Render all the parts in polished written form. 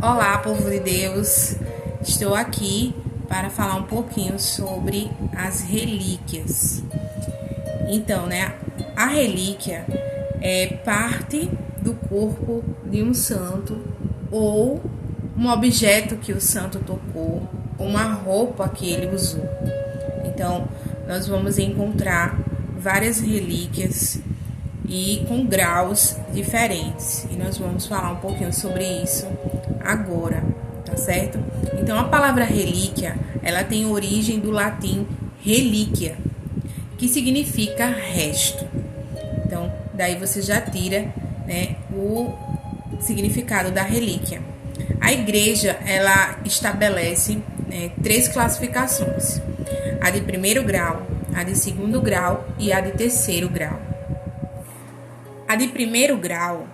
Olá, povo de Deus! Estou aqui para falar um pouquinho sobre as relíquias. Então, a relíquia é parte do corpo de um santo ou um objeto que o santo tocou, uma roupa que ele usou. Então, nós vamos encontrar várias relíquias e com graus diferentes. E nós vamos falar um pouquinho sobre isso agora, tá certo? Então, a palavra relíquia, ela tem origem do latim relíquia, que significa resto. Então, daí você já tira, o significado da relíquia. A igreja, ela estabelece 3 classificações: a de primeiro grau, a de segundo grau e a de terceiro grau. A de primeiro grau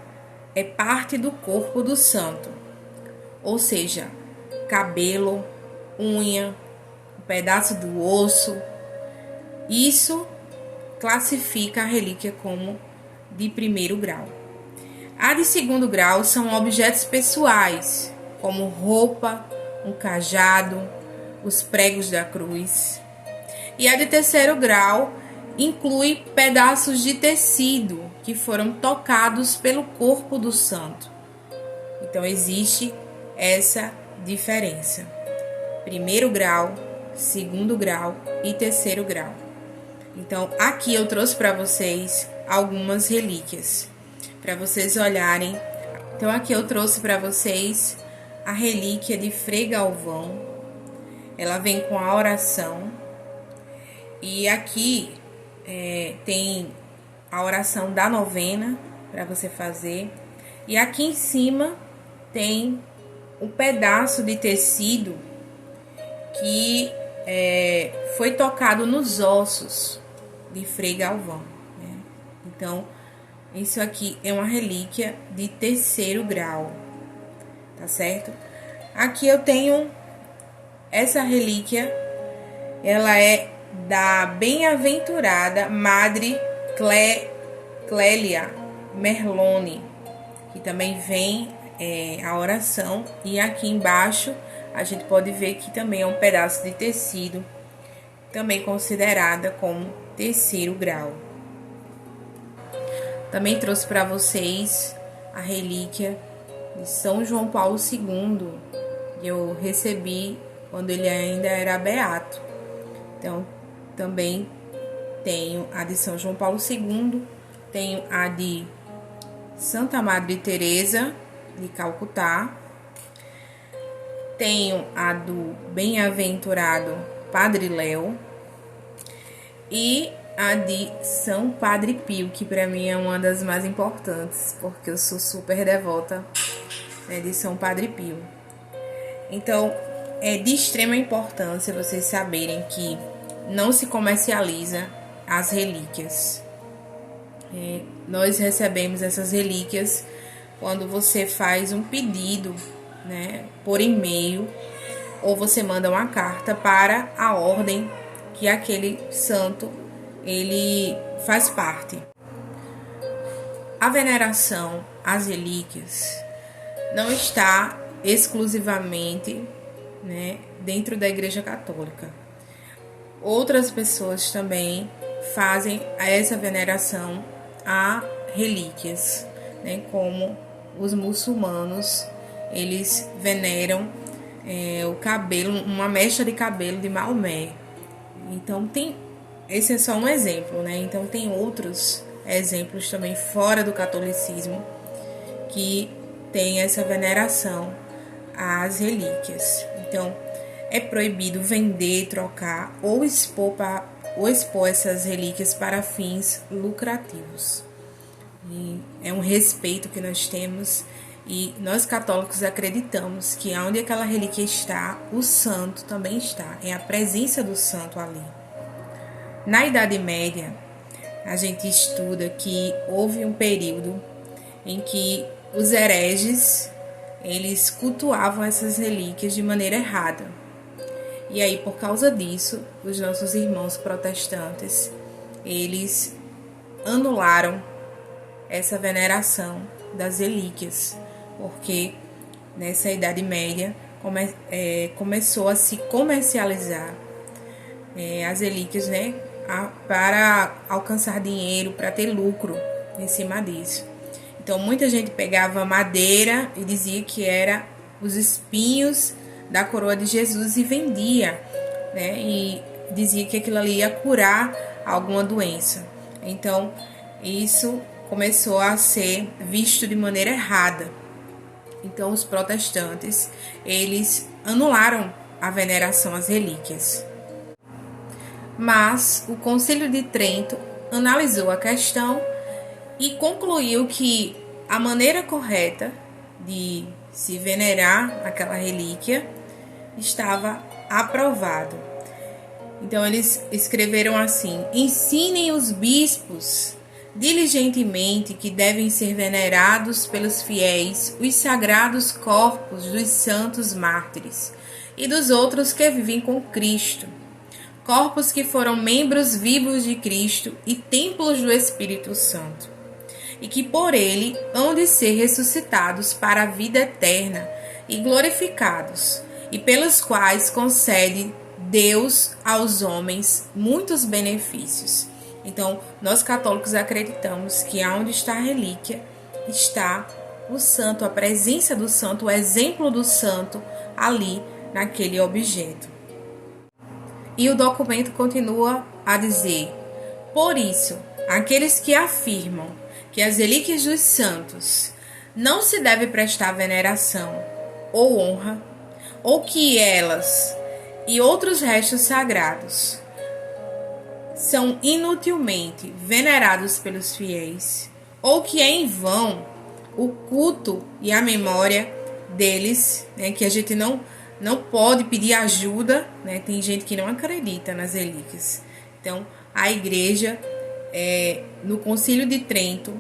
é parte do corpo do santo, ou seja, cabelo, unha, um pedaço do osso. Isso classifica a relíquia como de primeiro grau. A de segundo grau são objetos pessoais, como roupa, um cajado, os pregos da cruz. E a de terceiro grau inclui pedaços de tecido que foram tocados pelo corpo do santo. Então existe essa diferença: primeiro grau, segundo grau e terceiro grau. Então aqui eu trouxe para vocês algumas relíquias para vocês olharem. Então aqui eu trouxe para vocês a relíquia de Frei Galvão. Ela vem com a oração e aqui tem a oração da novena para você fazer. E aqui em cima tem um pedaço de tecido que foi tocado nos ossos de Frei Galvão, né? Então, isso aqui é uma relíquia de terceiro grau, tá certo? Aqui eu tenho essa relíquia, ela é da bem-aventurada Madre Clélia Merlone, que também vem a oração, e aqui embaixo a gente pode ver que também é um pedaço de tecido, também considerada como terceiro grau. Também trouxe para vocês a relíquia de São João Paulo II, que eu recebi quando ele ainda era beato. Então, também tenho a de São João Paulo II, tenho a de Santa Madre Teresa de Calcutá, tenho a do bem-aventurado Padre Léo e a de São Padre Pio, que para mim é uma das mais importantes, porque eu sou super devota de São Padre Pio. Então, é de extrema importância vocês saberem que não se comercializa as relíquias. Nós recebemos essas relíquias quando você faz um pedido, por e-mail, ou você manda uma carta para a ordem que aquele santo ele faz parte. A veneração às relíquias não está exclusivamente dentro da Igreja Católica. Outras pessoas também fazem essa veneração a relíquias, como os muçulmanos, eles veneram o cabelo, uma mecha de cabelo de Maomé. Então esse é só um exemplo, Então tem outros exemplos também fora do catolicismo que tem essa veneração às relíquias. Então é proibido vender, trocar ou expor essas relíquias para fins lucrativos. E é um respeito que nós temos, e nós católicos acreditamos que onde aquela relíquia está, o santo também está. É a presença do santo ali. Na Idade Média, a gente estuda que houve um período em que os hereges eles cultuavam essas relíquias de maneira errada. E aí, por causa disso, os nossos irmãos protestantes, eles anularam essa veneração das relíquias, porque nessa Idade Média, começou a se comercializar as relíquias, né, para alcançar dinheiro, para ter lucro em cima disso. Então, muita gente pegava madeira e dizia que era os espinhos da coroa de Jesus e vendia, né, e dizia que aquilo ali ia curar alguma doença. Então, isso começou a ser visto de maneira errada. Então, os protestantes, eles anularam a veneração às relíquias. Mas o Concílio de Trento analisou a questão e concluiu que a maneira correta de se venerar aquela relíquia estava aprovado. Então, eles escreveram assim: ensinem os bispos diligentemente que devem ser venerados pelos fiéis os sagrados corpos dos santos mártires e dos outros que vivem com Cristo, corpos que foram membros vivos de Cristo e templos do Espírito Santo, e que por ele hão de ser ressuscitados para a vida eterna e glorificados, e pelos quais concede Deus aos homens muitos benefícios. Então, nós católicos acreditamos que aonde está a relíquia, está o santo, a presença do santo, o exemplo do santo ali naquele objeto. E o documento continua a dizer: por isso, aqueles que afirmam que as relíquias dos santos não se deve prestar veneração ou honra, ou que elas e outros restos sagrados são inutilmente venerados pelos fiéis, ou que é em vão o culto e a memória deles, né, que a gente não pode pedir ajuda, né? Tem gente que não acredita nas relíquias. Então, a igreja, no Concílio de Trento,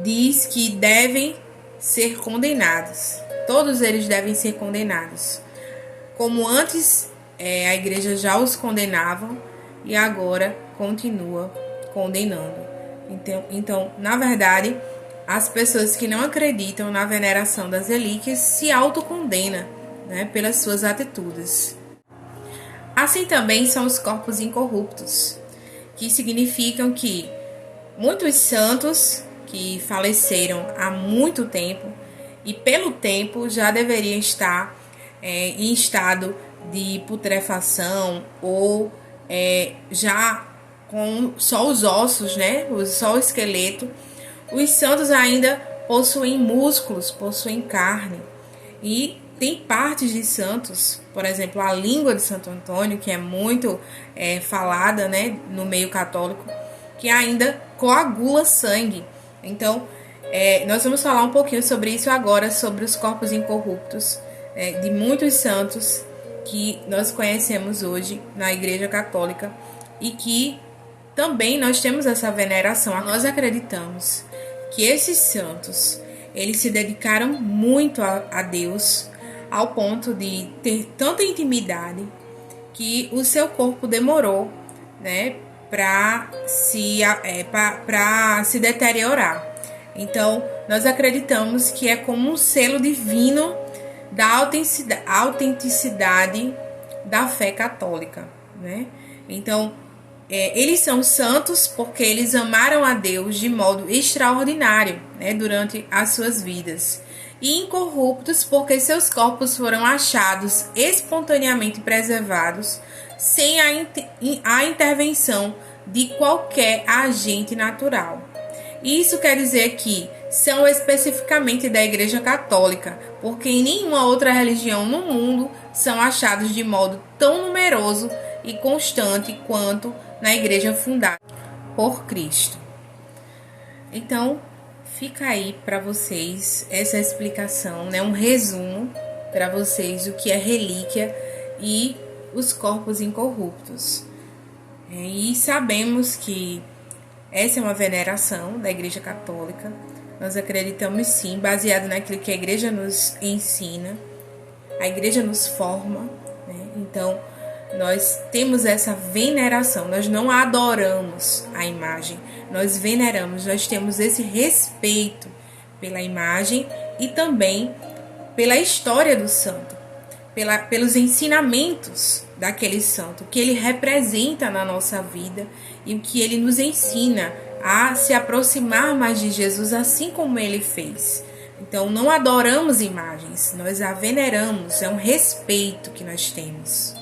diz que devem ser condenados. Todos eles devem ser condenados. Como antes a igreja já os condenava, e agora continua condenando. Então, na verdade, as pessoas que não acreditam na veneração das relíquias se autocondenam, né, pelas suas atitudes. Assim também são os corpos incorruptos, que significam que muitos santos que faleceram há muito tempo e pelo tempo já deveriam estar em estado de putrefação ou já com só os ossos, né, só o esqueleto. Os santos ainda possuem músculos, possuem carne, e tem partes de santos, por exemplo, a língua de Santo Antônio, que é muito falada, né, no meio católico, que ainda coagula sangue. Então, nós vamos falar um pouquinho sobre isso agora, sobre os corpos incorruptos de muitos santos que nós conhecemos hoje na Igreja Católica e que também nós temos essa veneração. Nós acreditamos que esses santos, eles se dedicaram muito a Deus, ao ponto de ter tanta intimidade que o seu corpo demorou, né, para se deteriorar. Então, nós acreditamos que é como um selo divino da autenticidade da fé católica, né? Então, eles são santos porque eles amaram a Deus de modo extraordinário, né, durante as suas vidas. E incorruptos porque seus corpos foram achados espontaneamente preservados sem a intervenção de qualquer agente natural. Isso quer dizer que são especificamente da Igreja Católica, porque em nenhuma outra religião no mundo são achados de modo tão numeroso e constante quanto na Igreja fundada por Cristo. Então, fica aí para vocês essa explicação, né, um resumo para vocês o que é relíquia e os corpos incorruptos. E sabemos que essa é uma veneração da Igreja Católica. Nós acreditamos sim, baseado naquilo que a Igreja nos ensina, a Igreja nos forma, né? Então, nós temos essa veneração, nós não adoramos a imagem, nós veneramos, nós temos esse respeito pela imagem e também pela história do santo, pelos ensinamentos daquele santo, o que ele representa na nossa vida e o que ele nos ensina a se aproximar mais de Jesus, assim como ele fez. Então, não adoramos imagens, nós a veneramos, é um respeito que nós temos.